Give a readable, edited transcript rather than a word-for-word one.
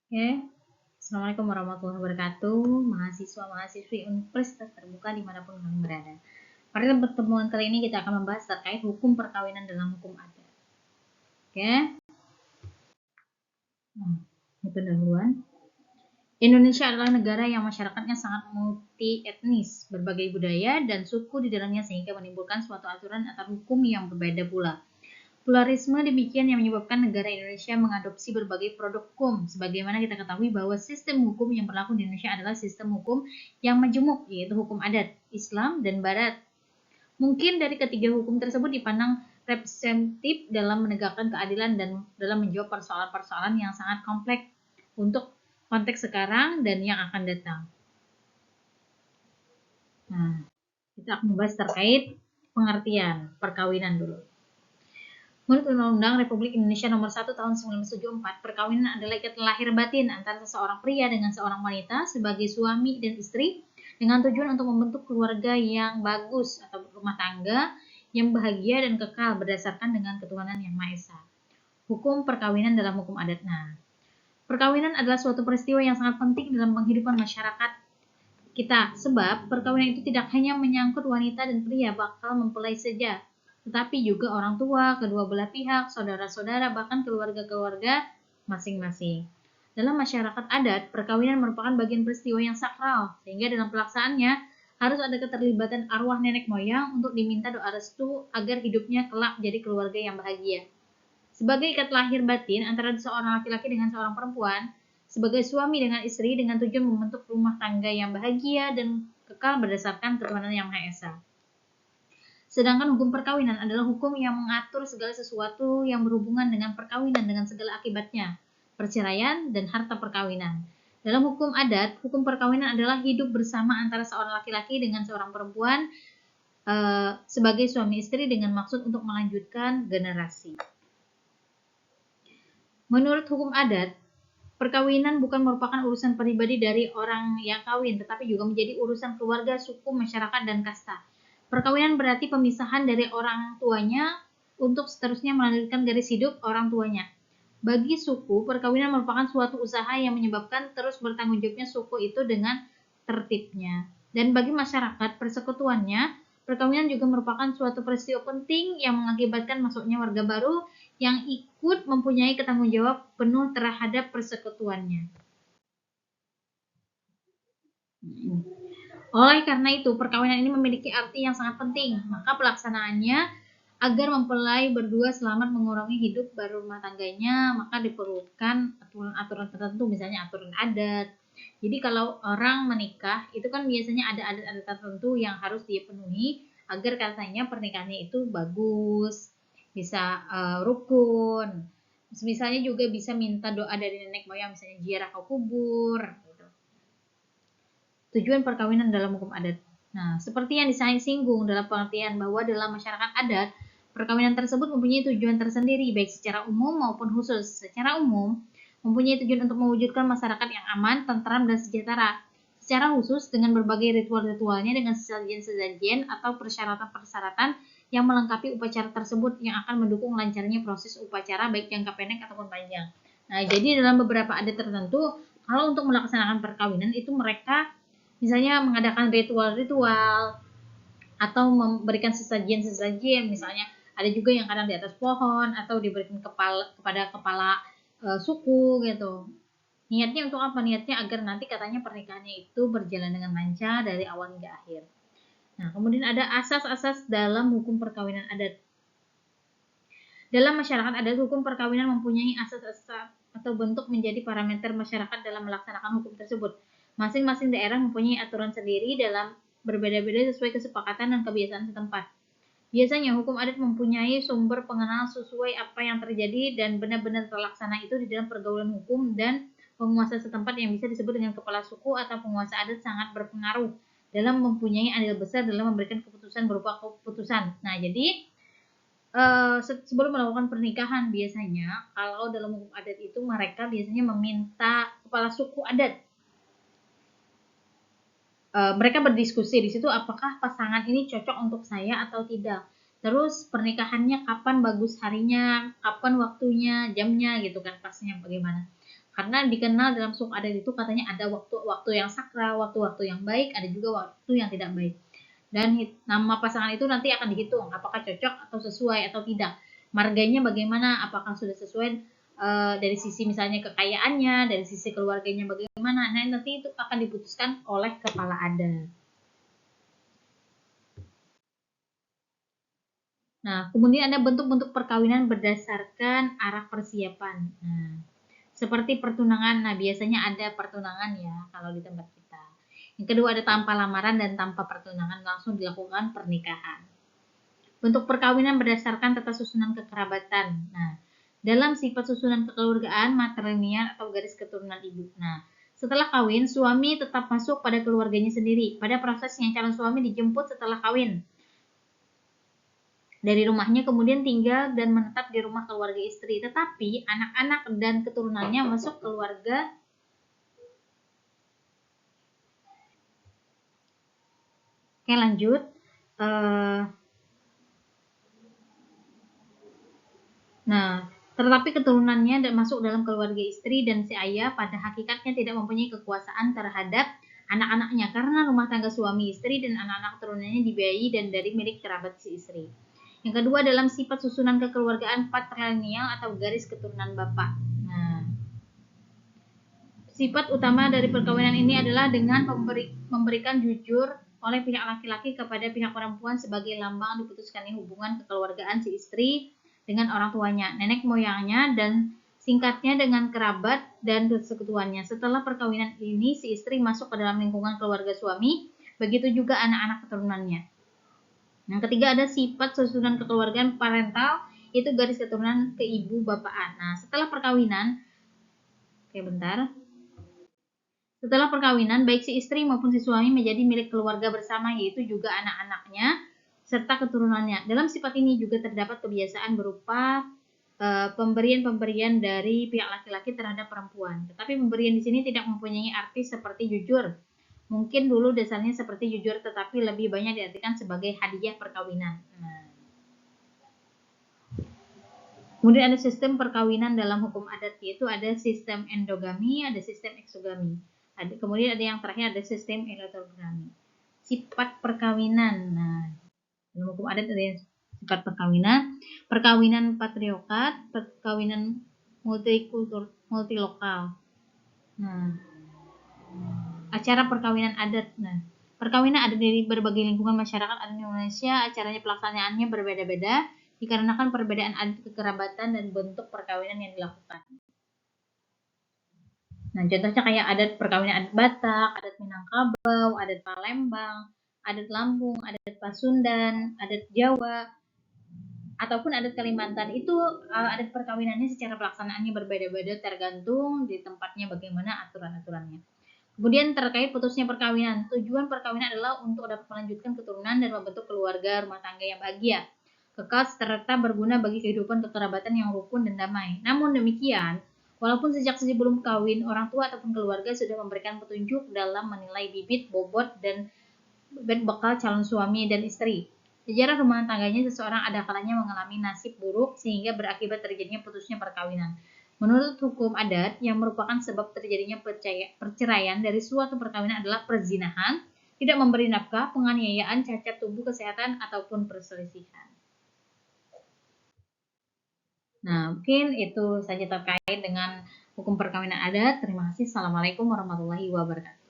Oke, Assalamualaikum warahmatullahi wabarakatuh, mahasiswa-mahasiswi Universitas Terbuka dimanapun kalian berada. Pada pertemuan kali ini kita akan membahas terkait hukum perkawinan dalam hukum adat. Oke, itu dahuluan. Indonesia adalah negara yang masyarakatnya sangat multi etnis, berbagai budaya dan suku di dalamnya sehingga menimbulkan suatu aturan atau hukum yang berbeda pula. Pluralisme demikian yang menyebabkan negara Indonesia mengadopsi berbagai produk hukum. Sebagaimana kita ketahui bahwa sistem hukum yang berlaku di Indonesia adalah sistem hukum yang majemuk, yaitu hukum adat, Islam, dan Barat. Mungkin dari ketiga hukum tersebut dipandang representatif dalam menegakkan keadilan dan dalam menjawab persoalan-persoalan yang sangat kompleks untuk konteks sekarang dan yang akan datang. Nah, kita akan membahas terkait pengertian perkawinan dulu. Menurut Undang-Undang Republik Indonesia Nomor 1 Tahun 1974, perkawinan adalah ikatan lahir batin antara seorang pria dengan seorang wanita sebagai suami dan istri dengan tujuan untuk membentuk keluarga yang bagus atau rumah tangga yang bahagia dan kekal berdasarkan dengan ketuhanan yang Maha Esa. Hukum perkawinan dalam hukum adat. Nah, perkawinan adalah suatu peristiwa yang sangat penting dalam kehidupan masyarakat kita, sebab perkawinan itu tidak hanya menyangkut wanita dan pria bakal mempelai saja, tetapi juga orang tua, kedua belah pihak, saudara-saudara, bahkan keluarga-keluarga masing-masing. Dalam masyarakat adat, perkawinan merupakan bagian peristiwa yang sakral, sehingga dalam pelaksanaannya harus ada keterlibatan arwah nenek moyang untuk diminta doa restu agar hidupnya kelak jadi keluarga yang bahagia. Sebagai ikat lahir batin antara seorang laki-laki dengan seorang perempuan, sebagai suami dengan istri dengan tujuan membentuk rumah tangga yang bahagia dan kekal berdasarkan ketuhanan yang Maha Esa. Sedangkan hukum perkawinan adalah hukum yang mengatur segala sesuatu yang berhubungan dengan perkawinan dengan segala akibatnya, perceraian dan harta perkawinan. Dalam hukum adat, hukum perkawinan adalah hidup bersama antara seorang laki-laki dengan seorang perempuan sebagai suami istri dengan maksud untuk melanjutkan generasi. Menurut hukum adat, perkawinan bukan merupakan urusan pribadi dari orang yang kawin, tetapi juga menjadi urusan keluarga, suku, masyarakat, dan kasta. Perkawinan berarti pemisahan dari orang tuanya untuk seterusnya melanjutkan garis hidup orang tuanya. Bagi suku, perkawinan merupakan suatu usaha yang menyebabkan terus bertanggung jawabnya suku itu dengan tertibnya. Dan bagi masyarakat persekutuannya, perkawinan juga merupakan suatu peristiwa penting yang mengakibatkan masuknya warga baru yang ikut mempunyai ketanggung jawab penuh terhadap persekutuannya. Oleh karena itu, perkawinan ini memiliki arti yang sangat penting, maka pelaksanaannya agar mempelai berdua selamat mengurangi hidup baru rumah tangganya, maka diperlukan aturan-aturan tertentu, misalnya aturan adat. Jadi kalau orang menikah, itu kan biasanya ada adat-adat tertentu yang harus dia penuhi agar katanya pernikahannya itu bagus, bisa rukun. Misalnya juga bisa minta doa dari nenek moyang, misalnya ziarah ke kubur. Tujuan perkawinan dalam hukum adat. Nah, seperti yang disinggung dalam pengertian bahwa dalam masyarakat adat, perkawinan tersebut mempunyai tujuan tersendiri, baik secara umum maupun khusus. Secara umum, mempunyai tujuan untuk mewujudkan masyarakat yang aman, tentram, dan sejahtera. Secara khusus, dengan berbagai ritual-ritualnya, dengan sesajen-sesajen atau persyaratan-persyaratan yang melengkapi upacara tersebut yang akan mendukung lancarnya proses upacara baik jangka pendek ataupun panjang. Nah, jadi dalam beberapa adat tertentu, kalau untuk melaksanakan perkawinan itu mereka misalnya mengadakan ritual-ritual atau memberikan sesajen-sesajen, misalnya ada juga yang kadang di atas pohon atau diberikan kepada kepala suku gitu. Niatnya untuk apa? Niatnya agar nanti katanya pernikahannya itu berjalan dengan lancar dari awal hingga akhir. Nah, kemudian ada asas-asas dalam hukum perkawinan adat. Dalam masyarakat adat, hukum perkawinan mempunyai asas-asas atau bentuk menjadi parameter masyarakat dalam melaksanakan hukum tersebut. Masing-masing daerah mempunyai aturan sendiri dalam berbeda-beda sesuai kesepakatan dan kebiasaan setempat. Biasanya hukum adat mempunyai sumber pengenal sesuai apa yang terjadi dan benar-benar terlaksana itu di dalam pergaulan hukum, dan penguasa setempat yang bisa disebut dengan kepala suku atau penguasa adat sangat berpengaruh dalam mempunyai andil besar dalam memberikan keputusan berupa keputusan. Nah, jadi sebelum melakukan pernikahan biasanya kalau dalam hukum adat itu mereka biasanya meminta kepala suku adat. Mereka berdiskusi di situ apakah pasangan ini cocok untuk saya atau tidak. Terus pernikahannya kapan bagus harinya, kapan waktunya, jamnya gitu kan, pasnya bagaimana. Karena dikenal dalam suku adat itu katanya ada waktu-waktu yang sakral, waktu-waktu yang baik, ada juga waktu yang tidak baik. Dan nama pasangan itu nanti akan dihitung apakah cocok atau sesuai atau tidak. Marganya bagaimana, apakah sudah sesuai dari sisi misalnya kekayaannya, dari sisi keluarganya bagaimana. Nah, nanti itu akan diputuskan oleh kepala adat. Nah, kemudian ada bentuk-bentuk perkawinan berdasarkan arah persiapan. Nah, seperti pertunangan. Nah, biasanya ada pertunangan ya kalau di tempat kita. Yang kedua ada tanpa lamaran dan tanpa pertunangan, langsung dilakukan pernikahan. Bentuk perkawinan berdasarkan tata susunan kekerabatan. Nah, dalam sifat susunan kekeluargaan, matrilineal atau garis keturunan ibu. Nah, setelah kawin, suami tetap masuk pada keluarganya sendiri. Pada prosesnya, calon suami dijemput setelah kawin dari rumahnya, kemudian tinggal dan menetap di rumah keluarga istri. Tetapi anak-anak dan keturunannya masuk keluarga. Oke, lanjut. Nah, tetapi keturunannya masuk dalam keluarga istri dan si ayah pada hakikatnya tidak mempunyai kekuasaan terhadap anak-anaknya karena rumah tangga suami istri dan anak-anak keturunannya dibiayai dan dari milik kerabat si istri. Yang kedua dalam sifat susunan kekeluargaan patrilineal atau garis keturunan bapak. Nah, sifat utama dari perkawinan ini adalah dengan memberikan jujur oleh pihak laki-laki kepada pihak perempuan sebagai lambang diputuskannya hubungan kekeluargaan si istri dengan orang tuanya, nenek moyangnya, dan singkatnya dengan kerabat dan persekutuannya. Setelah perkawinan ini, si istri masuk ke dalam lingkungan keluarga suami, begitu juga anak-anak keturunannya. Yang ketiga ada sifat susunan kekeluargaan parental, itu garis keturunan ke ibu bapaan. Nah, setelah perkawinan, oke bentar. Setelah perkawinan, baik si istri maupun si suami menjadi milik keluarga bersama, yaitu juga anak-anaknya serta keturunannya. Dalam sifat ini juga terdapat kebiasaan berupa pemberian-pemberian dari pihak laki-laki terhadap perempuan. Tetapi pemberian di sini tidak mempunyai arti seperti jujur. Mungkin dulu dasarnya seperti jujur, tetapi lebih banyak diartikan sebagai hadiah perkawinan. Nah. Kemudian ada sistem perkawinan dalam hukum adat, yaitu ada sistem endogami, ada sistem eksogami. Kemudian ada yang terakhir ada sistem elektogami. Sifat perkawinan. Nah, dalam hukum adat ada yang sifat perkawinan, perkawinan patriokat, perkawinan multikultur, multilokal. Nah, acara perkawinan adat. Nah, perkawinan ada di berbagai lingkungan masyarakat adat Indonesia. Acaranya pelaksanaannya berbeda-beda dikarenakan perbedaan adat kekerabatan dan bentuk perkawinan yang dilakukan. Nah, contohnya kayak adat perkawinan adat Batak, adat Minangkabau, adat Palembang, adat Lampung, adat Pasundan, adat Jawa, ataupun adat Kalimantan. Itu adat perkawinannya secara pelaksanaannya berbeda-beda tergantung di tempatnya bagaimana aturan-aturannya. Kemudian terkait putusnya perkawinan. Tujuan perkawinan adalah untuk dapat melanjutkan keturunan dan membentuk keluarga rumah tangga yang bahagia, kekal serta berguna bagi kehidupan kekerabatan yang rukun dan damai. Namun demikian, walaupun sejak sebelum kawin, orang tua ataupun keluarga sudah memberikan petunjuk dalam menilai bibit, bobot, dan bekal calon suami dan istri. Sejarah rumah tangganya seseorang ada kalanya mengalami nasib buruk sehingga berakibat terjadinya putusnya perkawinan. Menurut hukum adat, yang merupakan sebab terjadinya perceraian dari suatu perkawinan adalah perzinahan, tidak memberi nafkah, penganiayaan, cacat tubuh, kesehatan, ataupun perselisihan. Nah, mungkin itu saja terkait dengan hukum perkawinan adat. Terima kasih. Assalamualaikum warahmatullahi wabarakatuh.